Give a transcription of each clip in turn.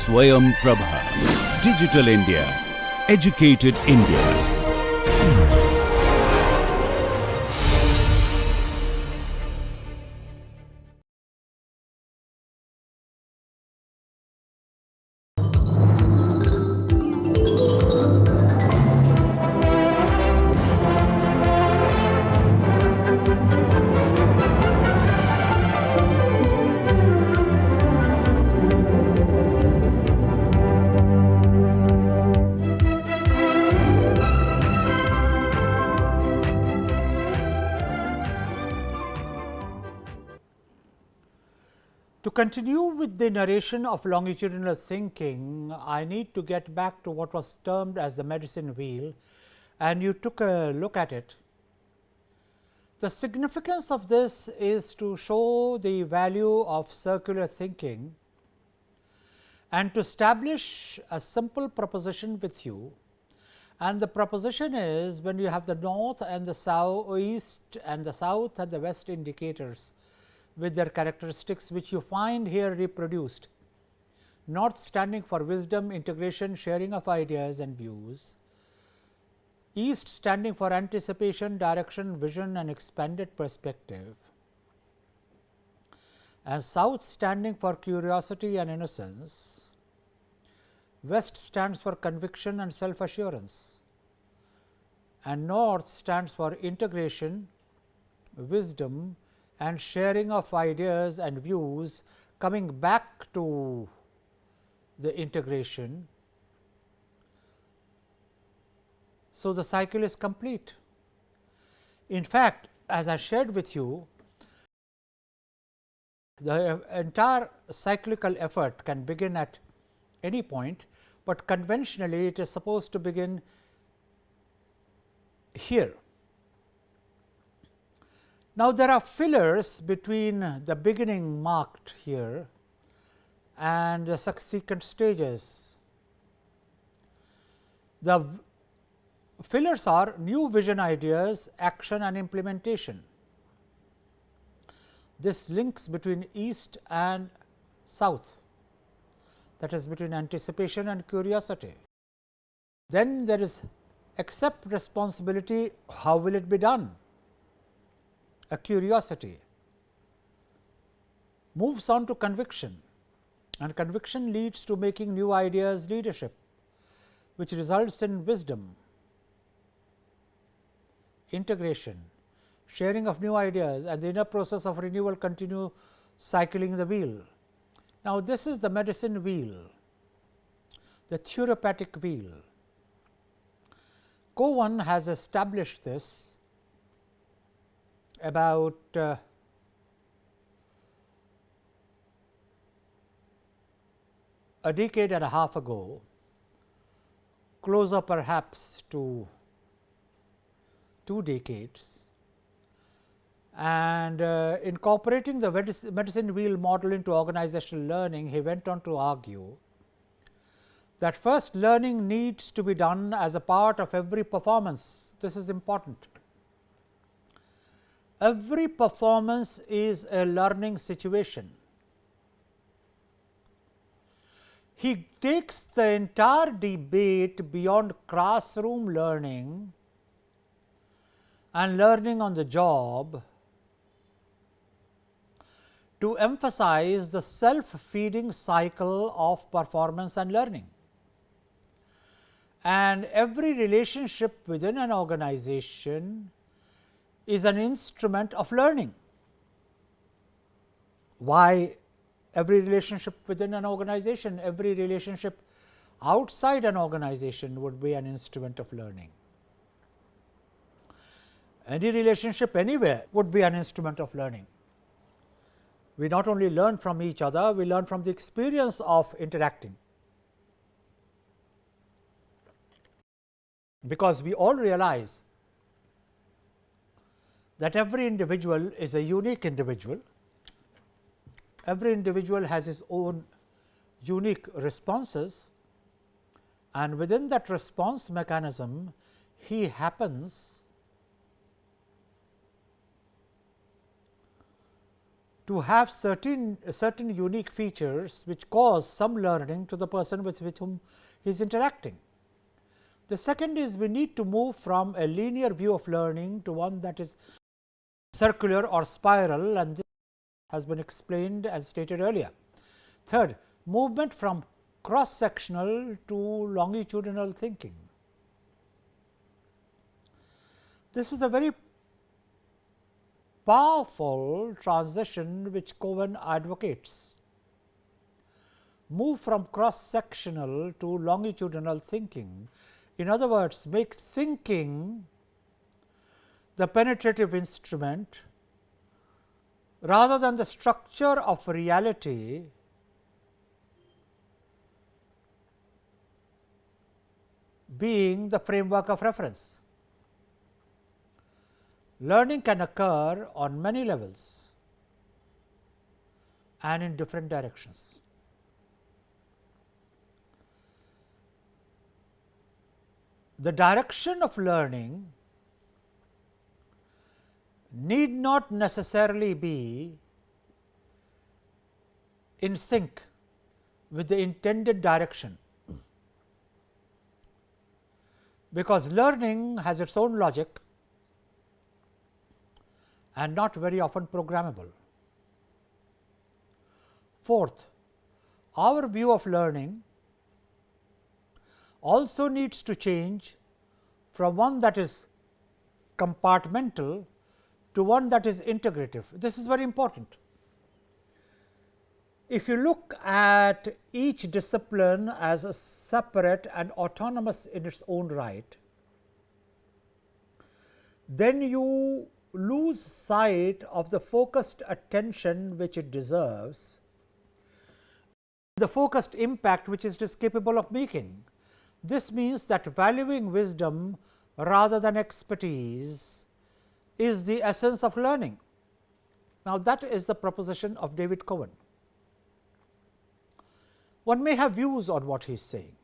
Swayam Prabha. Digital India. Educated India. To continue with the narration of longitudinal thinking, I need to get back to what was termed as the medicine wheel, and you took a look at it. The significance of this is to show the value of circular thinking and to establish a simple proposition with you. And the proposition is, when you have the north and the south, east and the south and the west indicators with their characteristics, which you find here reproduced. North standing for wisdom, integration, sharing of ideas and views. East standing for anticipation, direction, vision and expanded perspective. And south standing for curiosity and innocence. West stands for conviction and self assurance. And north stands for integration, wisdom and sharing of ideas and views, coming back to the integration. So, the cycle is complete. In fact, as I shared with you, the entire cyclical effort can begin at any point, but conventionally it is supposed to begin here. Now, there are fillers between the beginning marked here and the subsequent stages. The fillers are new vision ideas, action and implementation. This links between east and south, that is between anticipation and curiosity. Then there is accept responsibility, how will it be done? A curiosity moves on to conviction, and conviction leads to making new ideas leadership, which results in wisdom, integration, sharing of new ideas, and the inner process of renewal continue cycling the wheel. Now, this is the medicine wheel, the therapeutic wheel. Cohen has established this about a decade and a half ago, closer perhaps to 2 decades, and incorporating the medicine wheel model into organizational learning, he went on to argue that first learning needs to be done as a part of every performance. This is important. Every performance is a learning situation. He takes the entire debate beyond classroom learning and learning on the job to emphasize the self-feeding cycle of performance and learning. And every relationship within an organization is an instrument of learning. Why every relationship within an organization? Every relationship outside an organization would be an instrument of learning. Any relationship anywhere would be an instrument of learning. We not only learn from each other, we learn from the experience of interacting. Because we all realize that every individual is a unique individual. Every individual has his own unique responses, and within that response mechanism, he happens to have certain unique features which cause some learning to the person with whom he is interacting. The second is we need to move from a linear view of learning to one that is circular or spiral, and this has been explained as stated earlier. Third, movement from cross sectional to longitudinal thinking. This is a very powerful transition which Cohen advocates. Move from cross sectional to longitudinal thinking. In other words, make thinking the penetrative instrument rather than the structure of reality being the framework of reference. Learning can occur on many levels and in different directions. The direction of learning need not necessarily be in sync with the intended direction, because learning has its own logic and not very often programmable. Fourth, our view of learning also needs to change from one that is compartmental to one that is integrative. This is very important. If you look at each discipline as a separate and autonomous in its own right, then you lose sight of the focused attention which it deserves, the focused impact which it is capable of making. This means that valuing wisdom rather than expertise is the essence of learning. Now, that is the proposition of David Cohen. One may have views on what he is saying.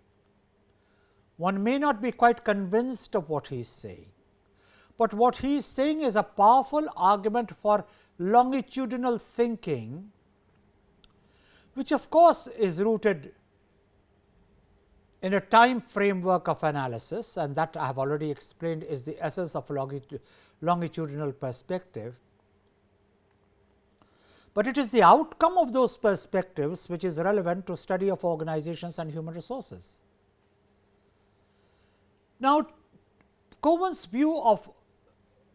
One may not be quite convinced of what he is saying, but what he is saying is a powerful argument for longitudinal thinking, which of course is rooted in a time framework of analysis, and that I have already explained is the essence of longitudinal perspective. But it is the outcome of those perspectives which is relevant to study of organizations and human resources. Now, Cohen's view of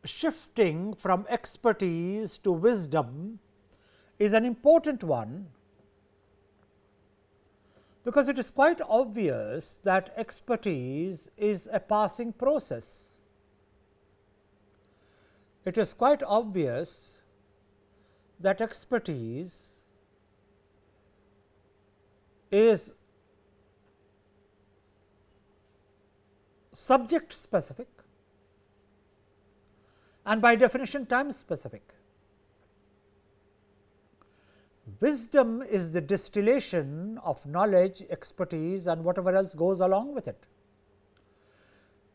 shifting from expertise to wisdom is an important one, because it is quite obvious that expertise is a passing process. It is quite obvious that expertise is subject specific and by definition time specific. Wisdom is the distillation of knowledge, expertise and whatever else goes along with it.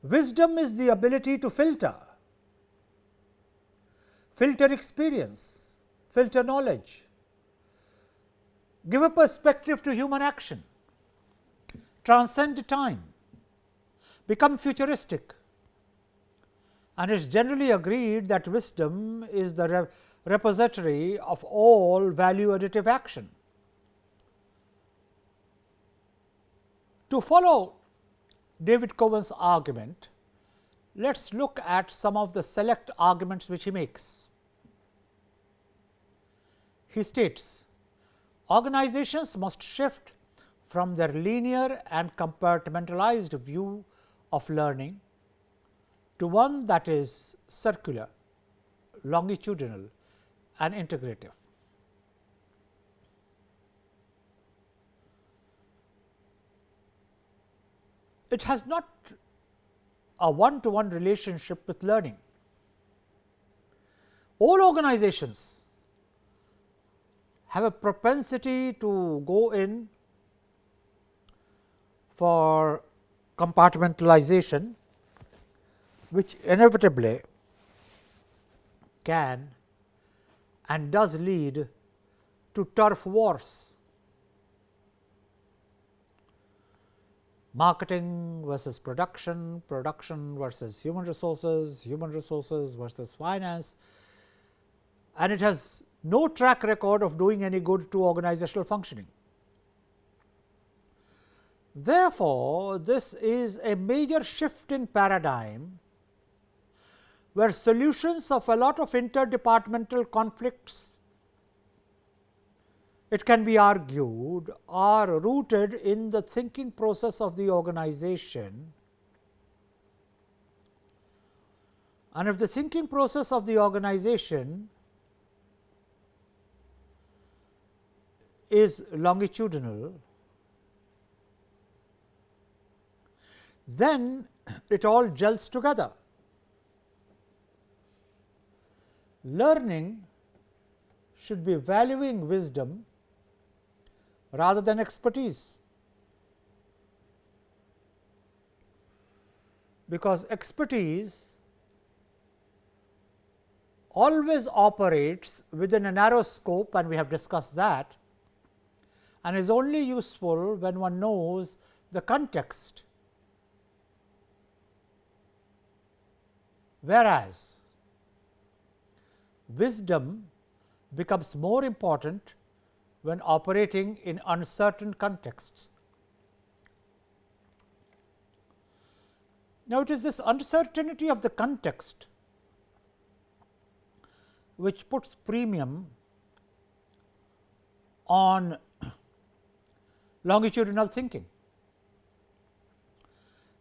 Wisdom is the ability to filter experience, filter knowledge, give a perspective to human action, transcend time, become futuristic, and it is generally agreed that wisdom is the repository of all value additive action. To follow David Cohen's argument, let us look at some of the select arguments which he makes. He states, organizations must shift from their linear and compartmentalized view of learning to one that is circular, longitudinal and integrative. It has not a one-to-one relationship with learning. All organizations have a propensity to go in for compartmentalization, which inevitably can and does lead to turf wars, marketing versus production, production versus human resources versus finance, and it has no track record of doing any good to organizational functioning. Therefore, this is a major shift in paradigm, where solutions of a lot of interdepartmental conflicts, it can be argued, are rooted in the thinking process of the organization. And if the thinking process of the organization is longitudinal, then it all gels together. Learning should be valuing wisdom rather than expertise, because expertise always operates within a narrow scope, and we have discussed that, and is only useful when one knows the context, whereas wisdom becomes more important when operating in uncertain contexts. Now, it is this uncertainty of the context which puts premium on longitudinal thinking.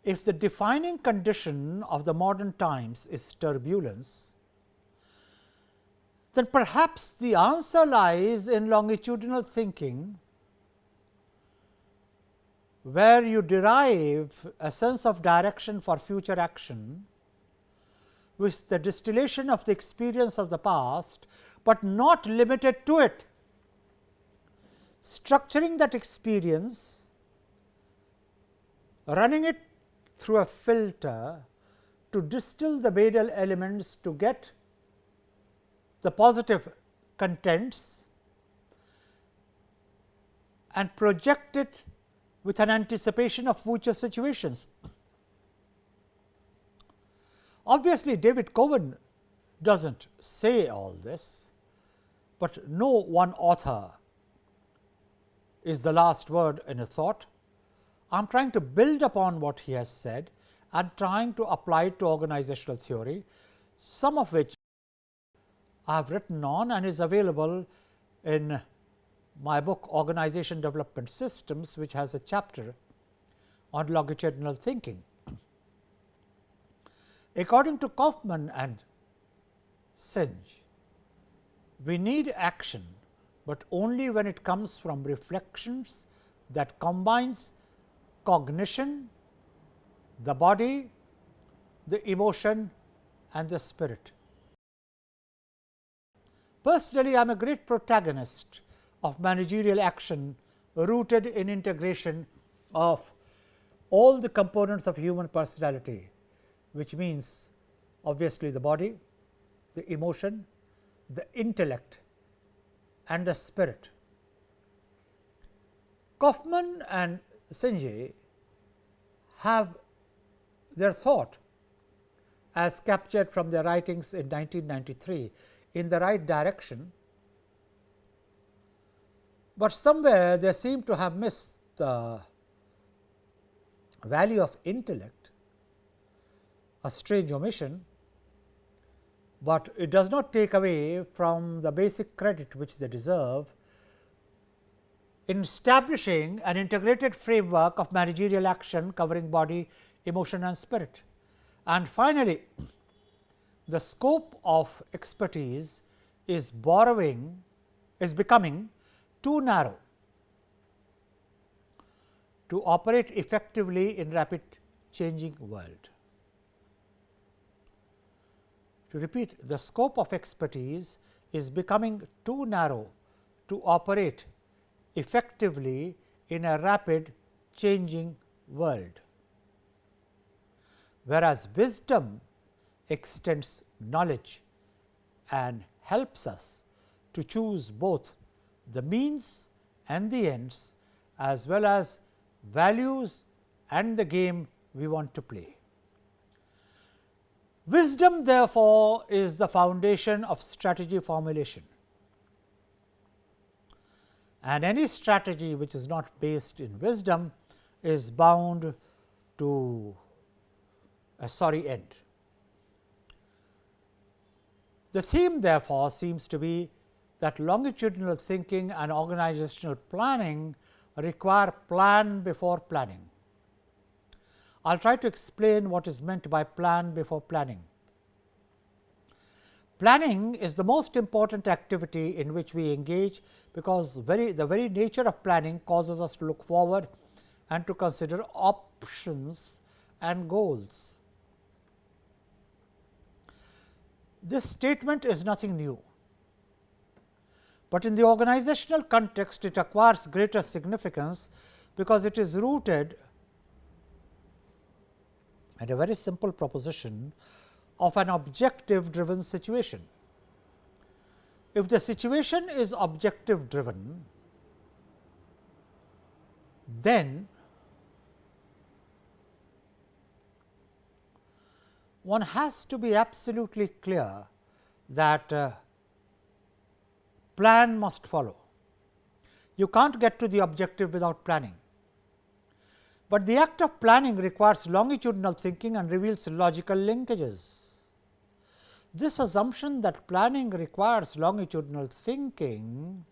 If the defining condition of the modern times is turbulence, then perhaps the answer lies in longitudinal thinking, where you derive a sense of direction for future action with the distillation of the experience of the past, but not limited to it. Structuring that experience, running it through a filter to distill the Badal elements to get the positive contents and project it with an anticipation of future situations. Obviously, David Cohen does not say all this, but no one author is the last word in a thought. I am trying to build upon what he has said and trying to apply it to organizational theory, some of which I have written on and is available in my book Organization Development Systems, which has a chapter on longitudinal thinking. According to Kaufman and Singe, we need action, but only when it comes from reflections that combines cognition, the body, the emotion and the spirit. Personally, I am a great protagonist of managerial action rooted in integration of all the components of human personality, which means obviously the body, the emotion, the intellect and the spirit. Kaufman and Singe have their thought, as captured from their writings in 1993, in the right direction, but somewhere they seem to have missed the value of intellect, a strange omission, but it does not take away from the basic credit which they deserve in establishing an integrated framework of managerial action covering body, emotion and spirit. And finally, the scope of expertise is becoming too narrow to operate effectively in rapid changing world. To repeat, the scope of expertise is becoming too narrow to operate effectively in a rapid changing world, whereas wisdom extends knowledge and helps us to choose both the means and the ends, as well as values and the game we want to play. Wisdom, therefore, is the foundation of strategy formulation, and any strategy which is not based in wisdom is bound to a sorry end. The theme, therefore, seems to be that longitudinal thinking and organizational planning require plan before planning. I will try to explain what is meant by plan before planning. Planning is the most important activity in which we engage, because the very nature of planning causes us to look forward and to consider options and goals. This statement is nothing new, but in the organizational context it acquires greater significance, because it is rooted in a very simple proposition of an objective driven situation. If the situation is objective driven, then one has to be absolutely clear that plan must follow. You can't get to the objective without planning, but the act of planning requires longitudinal thinking and reveals logical linkages. This assumption that planning requires longitudinal thinking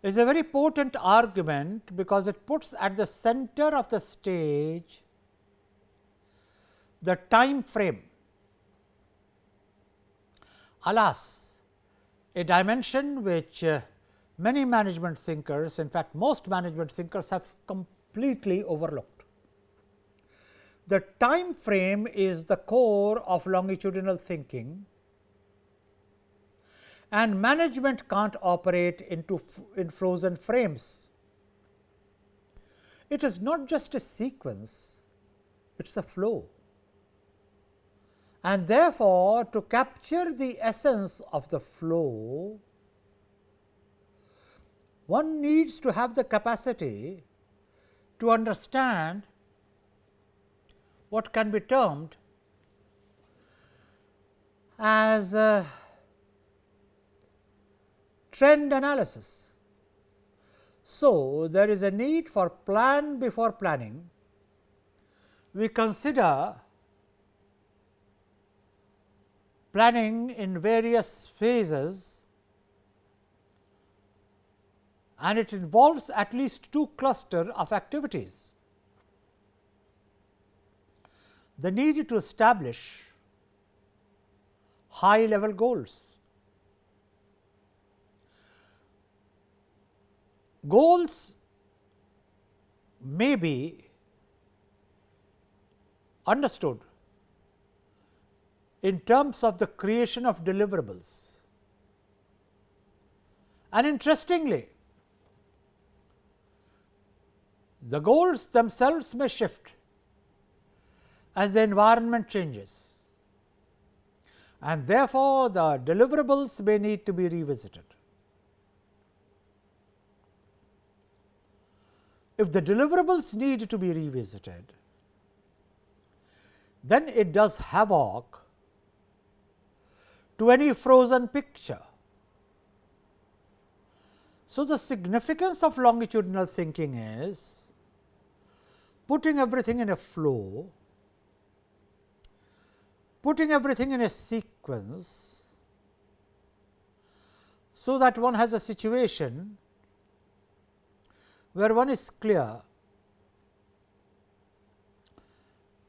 is a very potent argument, because it puts at the center of the stage the time frame. Alas, a dimension which many management thinkers, in fact most management thinkers, have completely overlooked. The time frame is the core of longitudinal thinking, and management can't operate in frozen frames. It is not just a sequence, it is a flow, and therefore, to capture the essence of the flow, one needs to have the capacity to understand what can be termed as trend analysis. So, there is a need for plan before planning. We consider planning in various phases, and it involves at least two clusters of activities. The need to establish high level goals. Goals may be understood in terms of the creation of deliverables, and interestingly, the goals themselves may shift as the environment changes, and therefore, the deliverables may need to be revisited. If the deliverables need to be revisited, then it does havoc to any frozen picture. So, the significance of longitudinal thinking is putting everything in a flow, putting everything in a sequence, so that one has a situation where one is clear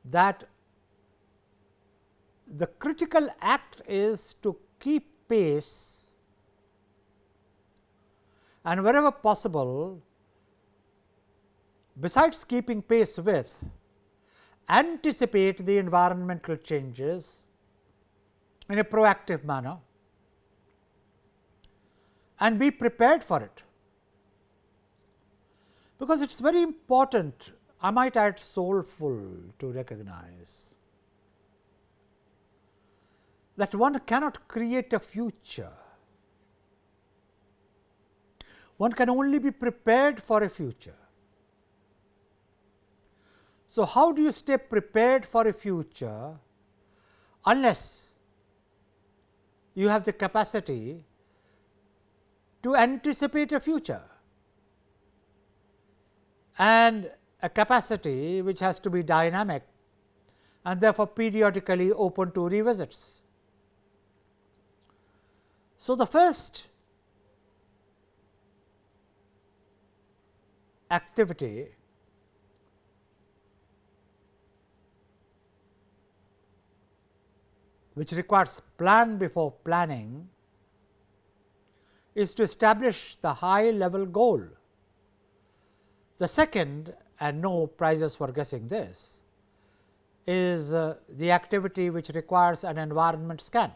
that the critical act is to keep pace, and wherever possible, besides keeping pace with, anticipate the environmental changes in a proactive manner and be prepared for it, because it is very important, I might add soulful, to recognize that one cannot create a future One can only be prepared for a future. So, how do you stay prepared for a future unless you have the capacity to anticipate a future, and a capacity which has to be dynamic and therefore, periodically open to revisits. So, the first activity which requires plan before planning is to establish the high level goal. The second, and no prizes for guessing this, is the activity which requires an environment scan.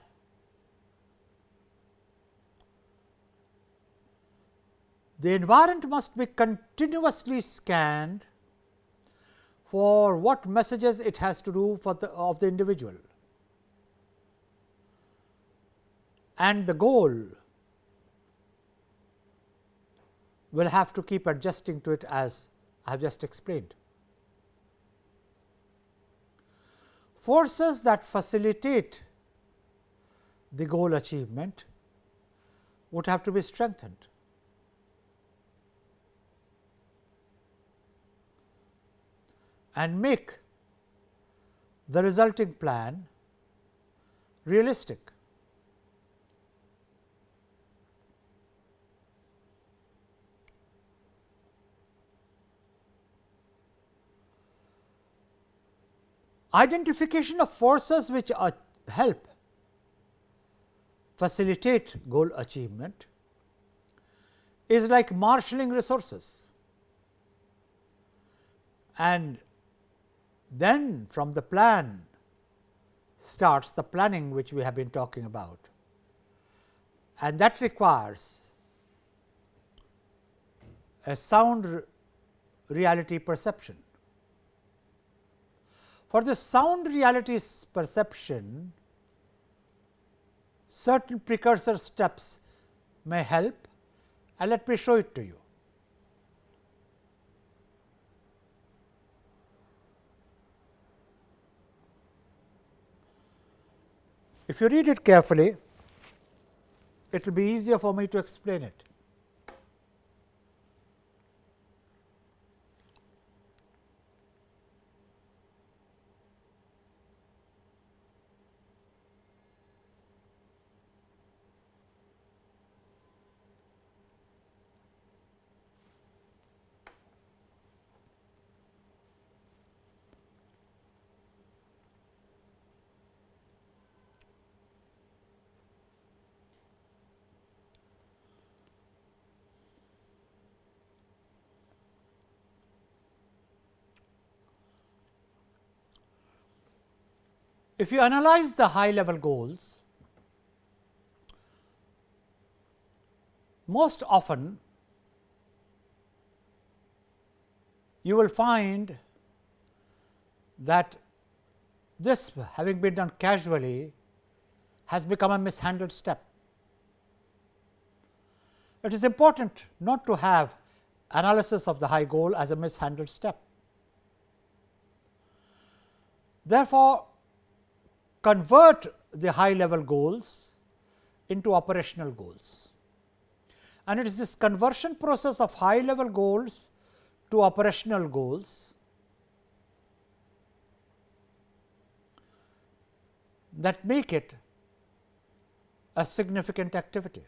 The environment must be continuously scanned for what messages it has to do for of the individual, and the goal will have to keep adjusting to it, as I have just explained. Forces that facilitate the goal achievement would have to be strengthened. And make the resulting plan realistic. Identification of forces which help facilitate goal achievement is like marshalling resources, and then from the plan starts the planning which we have been talking about, and that requires a sound reality perception. For this sound reality perception, certain precursor steps may help, and let me show it to you. If you read it carefully, it will be easier for me to explain it. If you analyze the high level goals, most often you will find that this, having been done casually, has become a mishandled step. It is important not to have analysis of the high goal as a mishandled step. Therefore, convert the high level goals into operational goals, and it is this conversion process of high level goals to operational goals that make it a significant activity.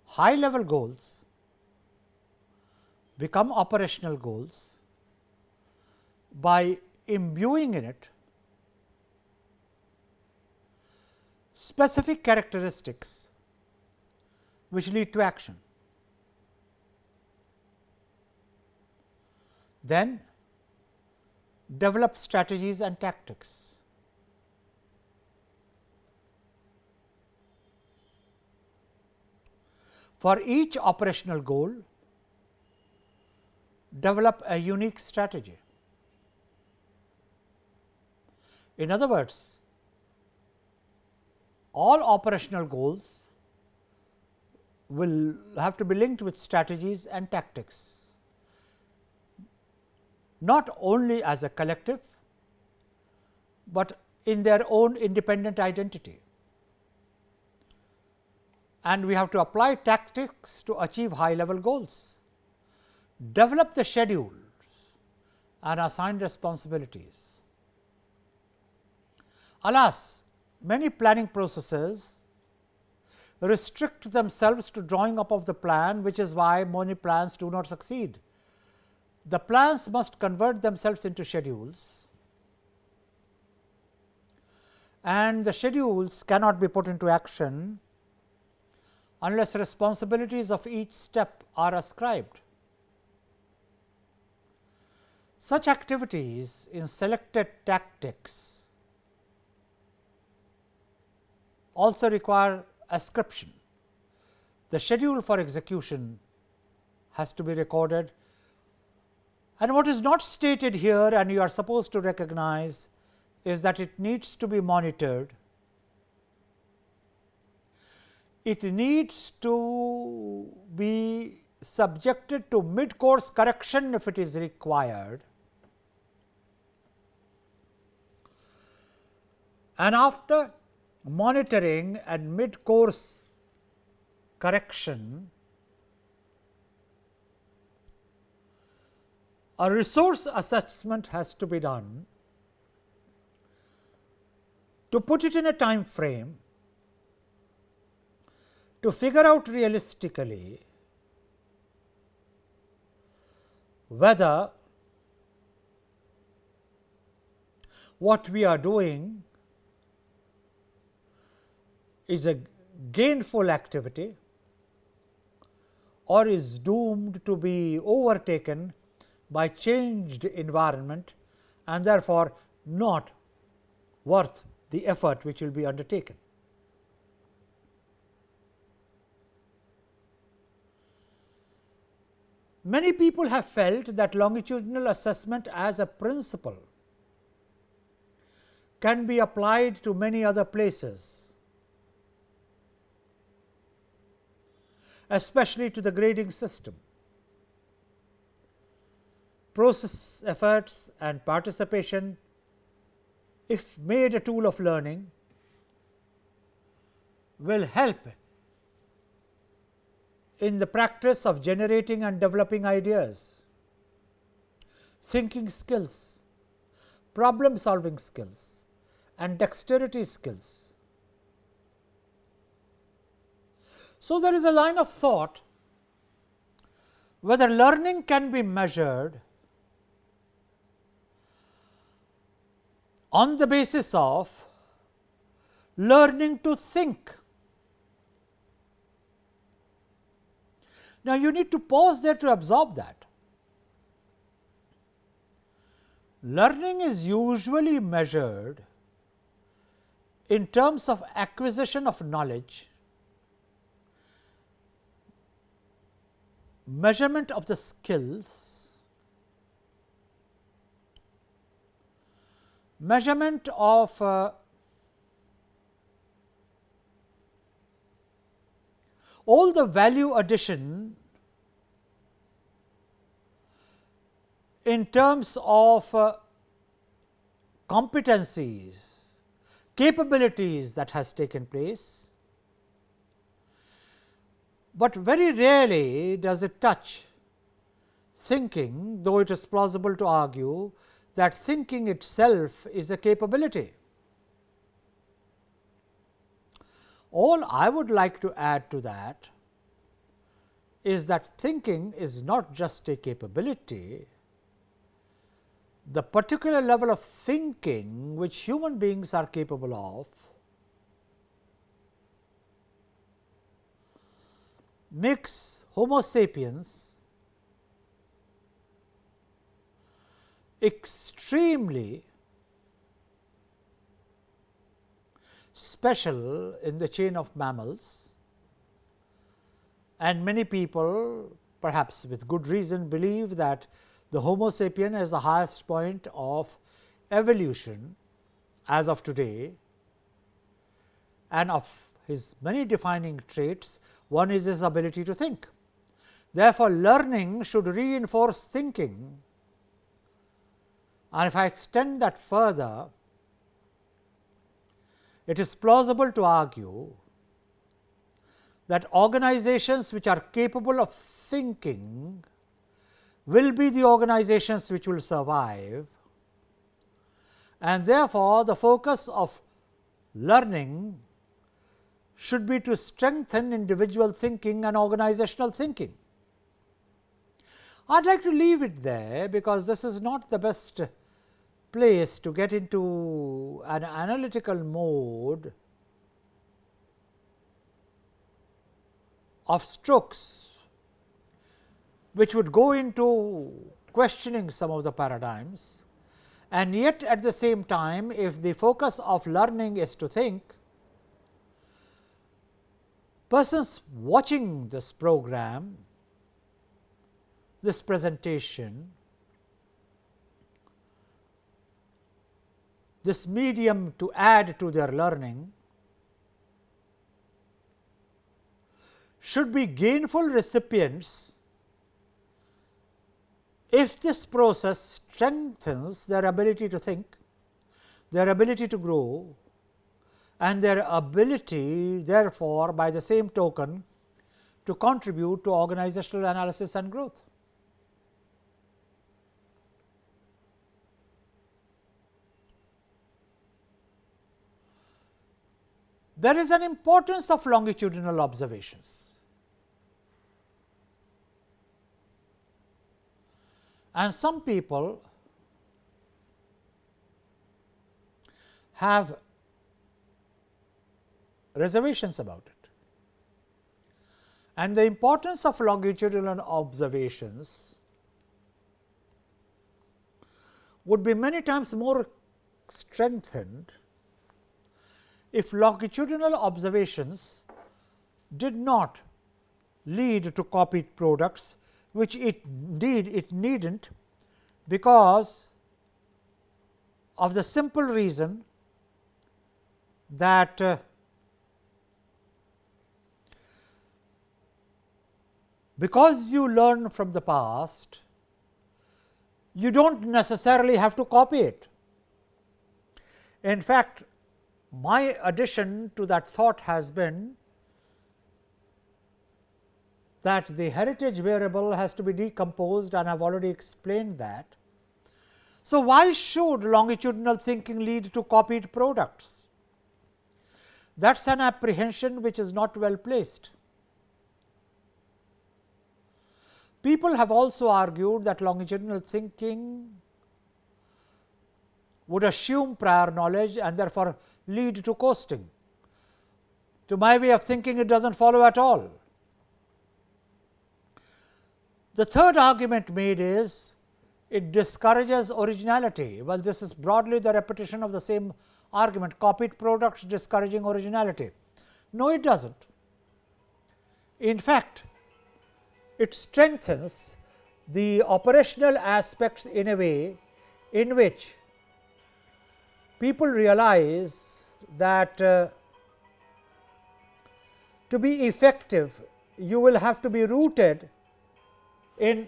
High level goals become operational goals by imbuing in it specific characteristics which lead to action. Then develop strategies and tactics. For each operational goal, develop a unique strategy. In other words, all operational goals will have to be linked with strategies and tactics, not only as a collective, but in their own independent identity. And we have to apply tactics to achieve high level goals, develop the schedules and assign responsibilities. Alas, many planning processes restrict themselves to drawing up of the plan, which is why many plans do not succeed. The plans must convert themselves into schedules, and the schedules cannot be put into action unless responsibilities of each step are ascribed. Such activities in selected tactics also require ascription. The schedule for execution has to be recorded, and what is not stated here and you are supposed to recognize is that it needs to be monitored. It needs to be subjected to mid course correction if it is required, and after monitoring and mid course correction, a resource assessment has to be done to put it in a time frame, to figure out realistically whether what we are doing is a gainful activity or is doomed to be overtaken by changed environment and therefore not worth the effort which will be undertaken. Many people have felt that longitudinal assessment as a principle can be applied to many other places, especially to the grading system. Process efforts and participation, if made a tool of learning, will help in the practice of generating and developing ideas, thinking skills, problem solving skills and dexterity skills. So, there is a line of thought whether learning can be measured on the basis of learning to think. Now, you need to pause there to absorb that. Learning is usually measured in terms of acquisition of knowledge, measurement of the skills, measurement of all the value addition in terms of competencies, capabilities that has taken place, but very rarely does it touch thinking, though it is plausible to argue that thinking itself is a capability. All I would like to add to that is that thinking is not just a capability. The particular level of thinking which human beings are capable of makes Homo sapiens extremely special in the chain of mammals, and many people, perhaps with good reason, believe that the Homo sapien is the highest point of evolution as of today, and of his many defining traits, one is his ability to think. Therefore, learning should reinforce thinking, and if I extend that further, it is plausible to argue that organizations which are capable of thinking will be the organizations which will survive, and therefore, the focus of learning should be to strengthen individual thinking and organizational thinking. I would like to leave it there, because this is not the best place to get into an analytical mode of strokes, which would go into questioning some of the paradigms, and yet at the same time, if the focus of learning is to think, persons watching this program, this presentation, this medium to add to their learning, should be gainful recipients if this process strengthens their ability to think, their ability to grow, and their ability therefore, by the same token, to contribute to organizational analysis and growth. There is an importance of longitudinal observations, and some people have reservations about it. And the importance of longitudinal observations would be many times more strengthened if longitudinal observations did not lead to copied products, which it needn't, because of the simple reason that because you learn from the past, you do not necessarily have to copy it. In fact, my addition to that thought has been that the heritage variable has to be decomposed, and I have already explained that. So, why should longitudinal thinking lead to copied products? That is an apprehension which is not well placed. People have also argued that longitudinal thinking would assume prior knowledge and therefore lead to coasting. To my way of thinking, it does not follow at all. The third argument made is it discourages originality. Well, this is broadly the repetition of the same argument, copied products discouraging originality. No, it does not. In fact, it strengthens the operational aspects in a way in which people realize that to be effective, you will have to be rooted in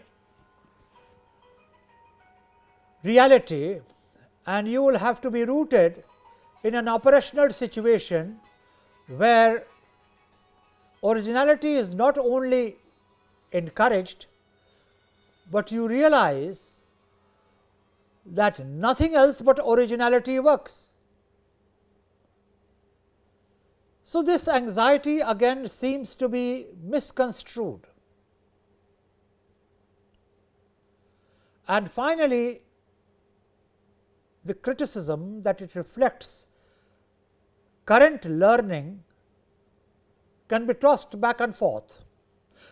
reality, and you will have to be rooted in an operational situation where originality is not only encouraged, but you realize that nothing else but originality works. So, this anxiety again seems to be misconstrued. And finally, the criticism that it reflects current learning can be tossed back and forth.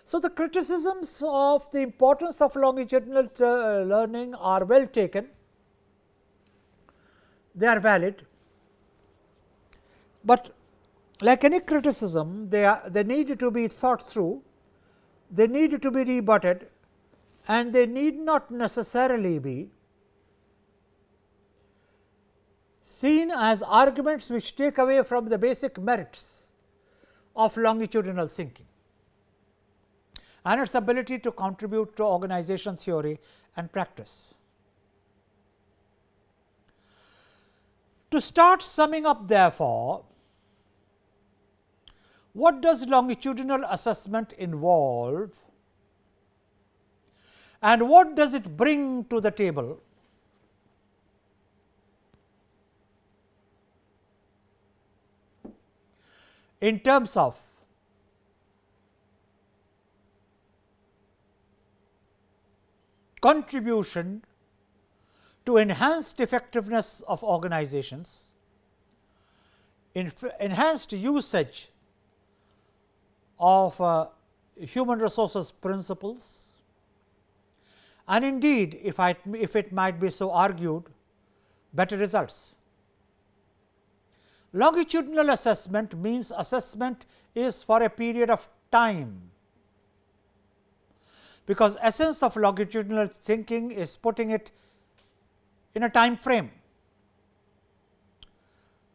So, the criticisms of the importance of longitudinal learning are well taken, they are valid, but like any criticism, they need to be thought through, they need to be rebutted, and they need not necessarily be seen as arguments which take away from the basic merits of longitudinal thinking. and its ability to contribute to organization theory and practice. To start summing up, therefore, what does longitudinal assessment involve and what does it bring to the table? In terms of contribution to enhanced effectiveness of organizations, enhanced usage of human resources principles, and indeed, if it might be so argued, better results. Longitudinal assessment means assessment is for a period of time, because essence of longitudinal thinking is putting it in a time frame,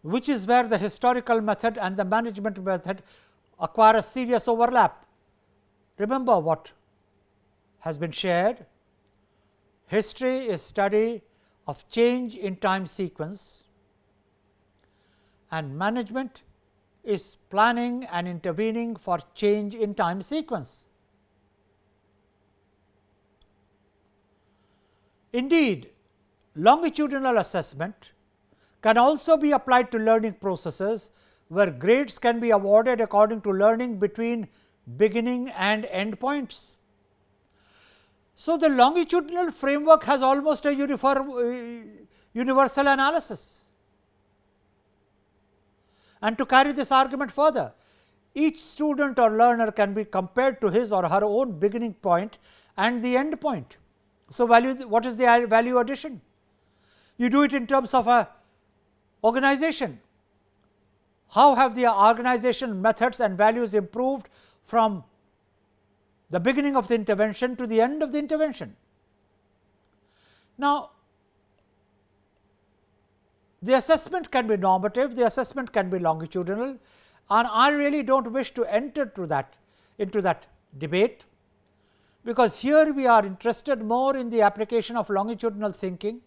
which is where the historical method and the management method acquire a serious overlap. Remember what has been shared. History is study of change in time sequence, and management is planning and intervening for change in time sequence. Indeed, longitudinal assessment can also be applied to learning processes, where grades can be awarded according to learning between beginning and end points. So, the longitudinal framework has almost a universal analysis. And to carry this argument further, each student or learner can be compared to his or her own beginning point and the end point. So, what is the value addition? You do it in terms of a organization. How have the organization methods and values improved from the beginning of the intervention to the end of the intervention? Now, the assessment can be normative, the assessment can be longitudinal, and I really do not wish to enter into that debate, because here we are interested more in the application of longitudinal thinking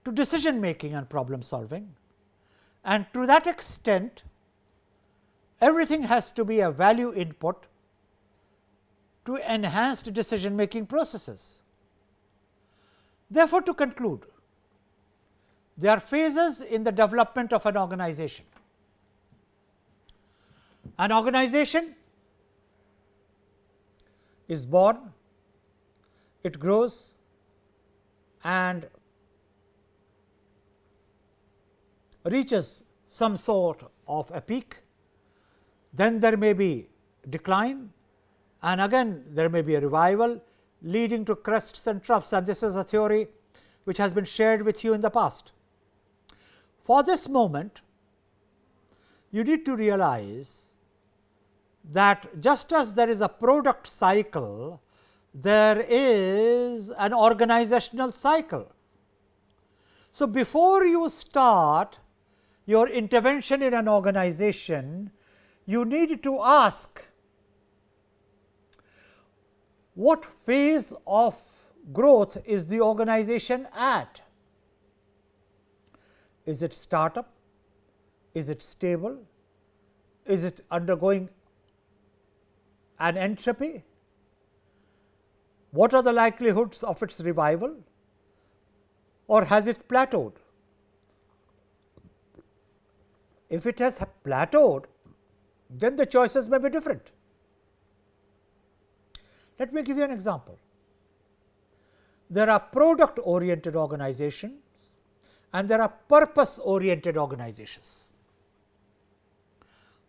to decision making and problem solving, and to that extent everything has to be a value input to enhanced decision making processes. Therefore, to conclude, there are phases in the development of an organization. An organization is born, it grows and reaches some sort of a peak, then there may be decline, and again there may be a revival leading to crests and troughs, and this is a theory which has been shared with you in the past. For this moment, you need to realize that just as there is a product cycle, there is an organizational cycle. So, before you start your intervention in an organization, you need to ask what phase of growth is the organization at. Is it startup? Is it stable? Is it undergoing an entropy? What are the likelihoods of its revival, or has it plateaued? If it has plateaued, then the choices may be different. Let me give you an example. There are product oriented organizations and there are purpose oriented organizations.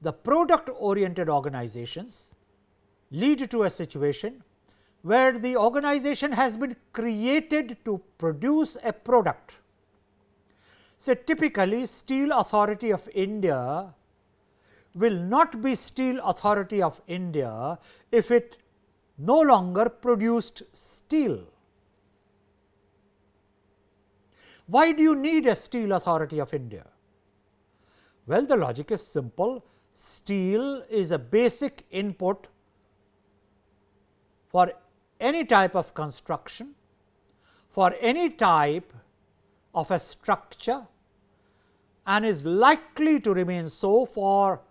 The product oriented organizations lead to a situation where the organization has been created to produce a product. So, typically Steel Authority of India will not be Steel Authority of India if it no longer produced steel. Why do you need a Steel Authority of India? Well, the logic is simple. Steel is a basic input for any type of construction, for any type of a structure, and is likely to remain so for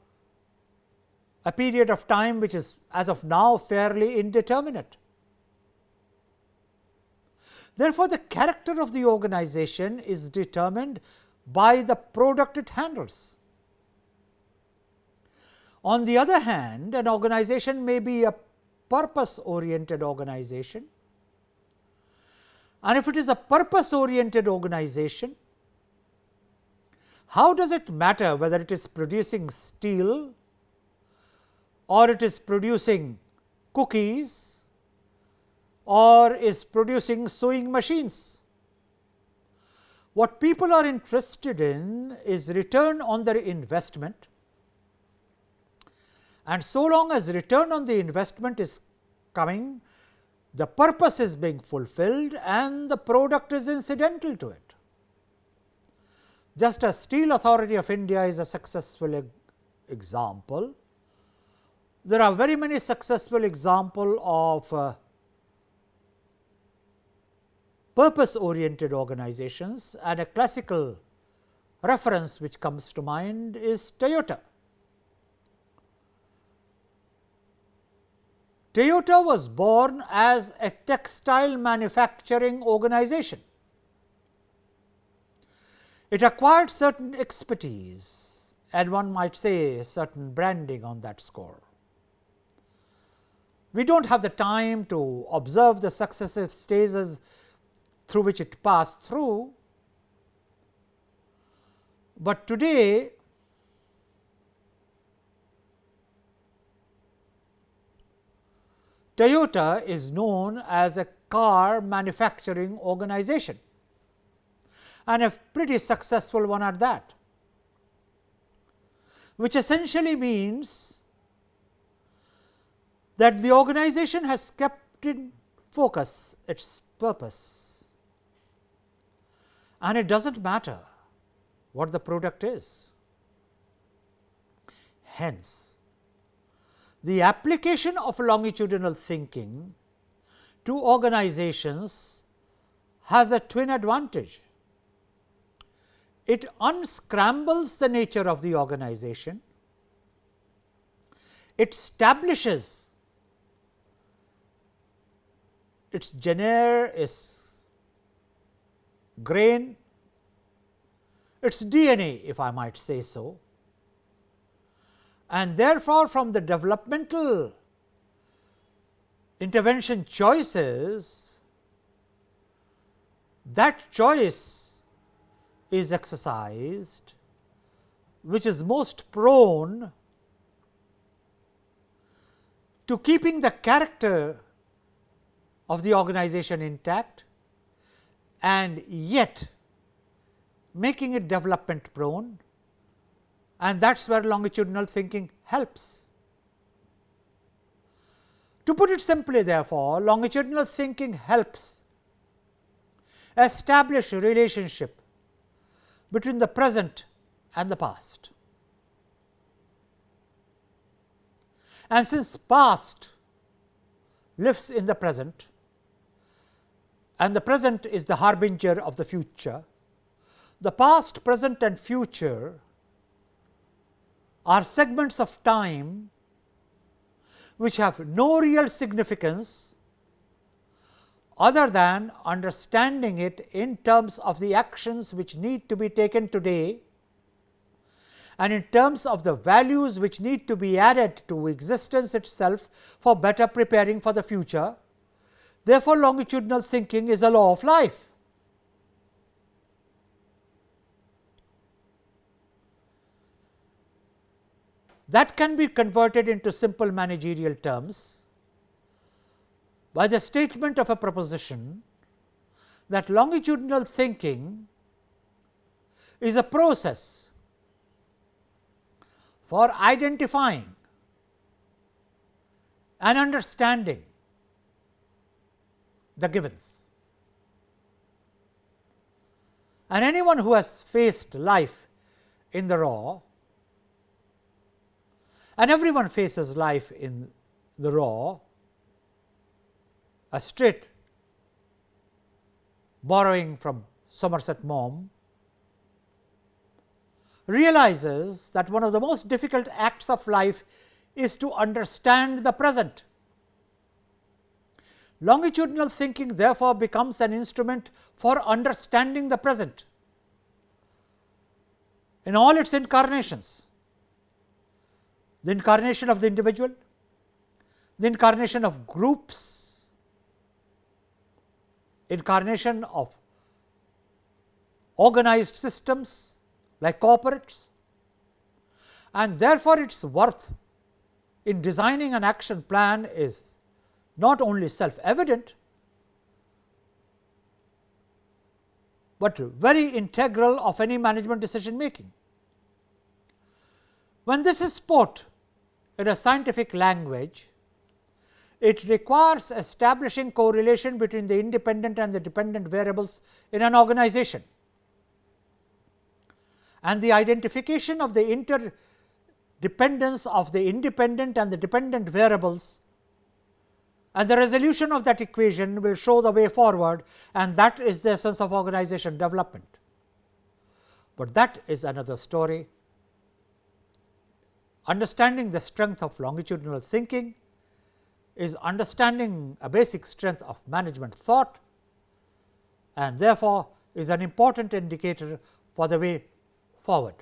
a period of time which is as of now fairly indeterminate. Therefore, the character of the organization is determined by the product it handles. On the other hand, an organization may be a purpose oriented organization, and if it is a purpose oriented organization, how does it matter whether it is producing steel or it is producing cookies or is producing sewing machines? What people are interested in is return on their investment, and so long as return on the investment is coming, the purpose is being fulfilled and the product is incidental to it. Just as Steel Authority of India is a successful example, there are very many successful examples of purpose oriented organizations, and a classical reference which comes to mind is Toyota. Toyota was born as a textile manufacturing organization. It acquired certain expertise and one might say certain branding on that score. We do not have the time to observe the successive stages through which it passed through, but today Toyota is known as a car manufacturing organization, and a pretty successful one at that, which essentially means that the organization has kept in focus its purpose, and it does not matter what the product is. Hence, the application of longitudinal thinking to organizations has a twin advantage. It unscrambles the nature of the organization, it establishes its genre, its grain, its DNA, if I might say so, and therefore, from the developmental intervention choices, that choice is exercised which is most prone to keeping the character of the organization intact and yet making it development prone, and that is where longitudinal thinking helps. To put it simply, therefore, longitudinal thinking helps establish a relationship between the present and the past. And since past lives in the present and the present is the harbinger of the future, the past, present and future are segments of time which have no real significance other than understanding it in terms of the actions which need to be taken today and in terms of the values which need to be added to existence itself for better preparing for the future. Therefore, longitudinal thinking is a law of life. That can be converted into simple managerial terms by the statement of a proposition that longitudinal thinking is a process for identifying and understanding the givens. And anyone who has faced life in the raw, and everyone faces life in the raw, a straight borrowing from Somerset Maugham, realizes that one of the most difficult acts of life is to understand the present. Longitudinal thinking therefore becomes an instrument for understanding the present in all its incarnations: the incarnation of the individual, the incarnation of groups, incarnation of organized systems like corporates, and therefore its worth in designing an action plan is not only self evident, but very integral of any management decision making. When this is put in a scientific language, it requires establishing correlation between the independent and the dependent variables in an organization, and the identification of the interdependence of the independent and the dependent variables, and the resolution of that equation will show the way forward, and that is the essence of organization development. But that is another story. Understanding the strength of longitudinal thinking is understanding a basic strength of management thought, and therefore is an important indicator for the way forward.